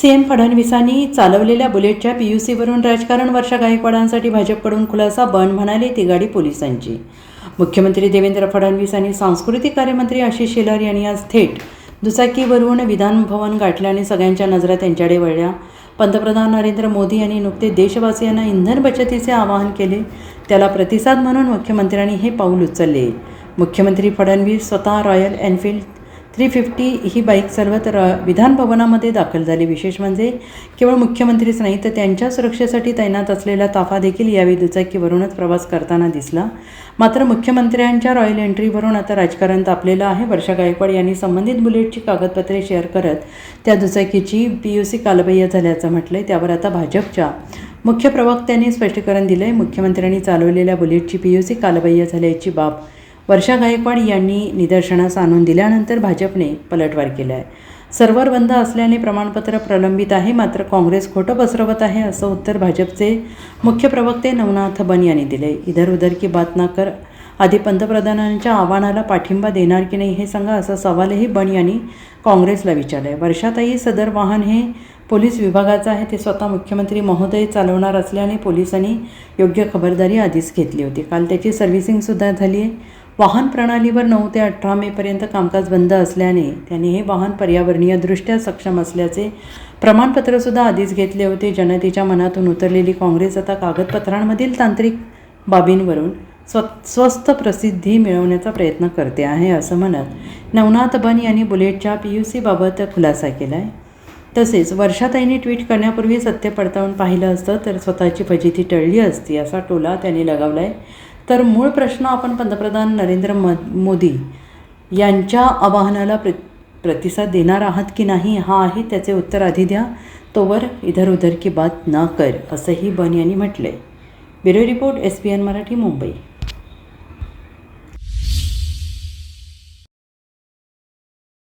CM फडणवीसांनी चालवलेल्या बुलेटच्या पीयूसीवरून राजकारण. वर्षा गायकवाडांसाठी भाजपकडून खुलासा. बंड म्हणाले तिगाडी पोलिसांची. मुख्यमंत्री देवेंद्र फडणवीस आणि सांस्कृतिक कार्यमंत्री आशिष शेलार यांनी आज थेट दुचाकीवरून विधान भवन गाठल्याने सगळ्यांच्या नजरा त्यांच्याकडे वळल्या. पंतप्रधान नरेंद्र मोदी यांनी नुकते देशवासियांना इंधन बचतीचे आवाहन केले. त्याला प्रतिसाद म्हणून मुख्यमंत्र्यांनी हे पाऊल उचलले. मुख्यमंत्री फडणवीस स्वतः रॉयल एनफील्ड 350 ही बाईक चालवत विधान भवनामध्ये दाखल झाले. विशेष म्हणजे केवळ मुख्यमंत्रीच नाही तर त्यांच्या सुरक्षेसाठी तैनात असलेला ताफा देखील यावेळी दुचाकीवरूनच प्रवास करताना दिसला. मात्र मुख्यमंत्र्यांच्या रॉयल एंट्रीवरून आता राजकारण तापलेलं आहे. वर्षा गायकवाड यांनी संबंधित बुलेटची कागदपत्रे शेअर करत त्या दुचाकीची पीयूसी कालबाह्य झाल्याचं म्हटलंय. त्यावर आता भाजपच्या मुख्य प्रवक्त्यांनी स्पष्टीकरण दिलंय. मुख्यमंत्र्यांनी चालवलेल्या बुलेटची पीयूसी कालबाह्य झाल्याची बाब वर्षा गायकवाड यांनी निदर्शनास आणून दिल्यानंतर भाजपने पलटवार केला आहे. सर्व्हर बंद असल्याने प्रमाणपत्र प्रलंबित आहे. मात्र काँग्रेस खोटं पसरवत आहे असं उत्तर भाजपचे मुख्य प्रवक्ते नवनाथ बन यांनी दिले. इधर उधर की बात ना कर. आधी पंतप्रधानांच्या आव्हानाला पाठिंबा देणार की नाही हे सांगा असा सवालही बन यांनी काँग्रेसला विचारला आहे. वर्षाताई, सदर वाहन हे पोलीस विभागाचं आहे. ते स्वतः मुख्यमंत्री महोदय चालवणार असल्याने पोलिसांनी योग्य खबरदारी आधीच घेतली होती. काल त्याची सर्व्हिसिंगसुद्धा झाली आहे. वाहन प्रणालीवर 9 ते 18 मेपर्यंत कामकाज बंद असल्याने त्यांनी हे वाहन पर्यावरणीयदृष्ट्या सक्षम असल्याचे प्रमाणपत्रसुद्धा आधीच घेतले होते. जनतेच्या मनातून उतरलेली काँग्रेस आता कागदपत्रांमधील तांत्रिक बाबींवरून स्वस्त प्रसिद्धी मिळवण्याचा प्रयत्न करते आहे असं म्हणत नवनाथ बन यांनी बुलेटच्या पीयूसीबाबत खुलासा केला आहे. तसेच वर्षाताईंनी ट्विट करण्यापूर्वी सत्य पडताळून पाहिलं असतं तर स्वतःची फजिती टळली असती असा टोला त्यांनी लगावला आहे. तर मूळ प्रश्न, आपण पंतप्रधान नरेंद्र मोदी यांच्या आवाहनाला प्रतिसाद देणार आहात की नाही हा आहे. त्याचे उत्तर आधी द्या. तोवर इधर उधर की बात ना कर असंही बन यांनी म्हटले. Bureau report, SPN Marathi, Mumbai.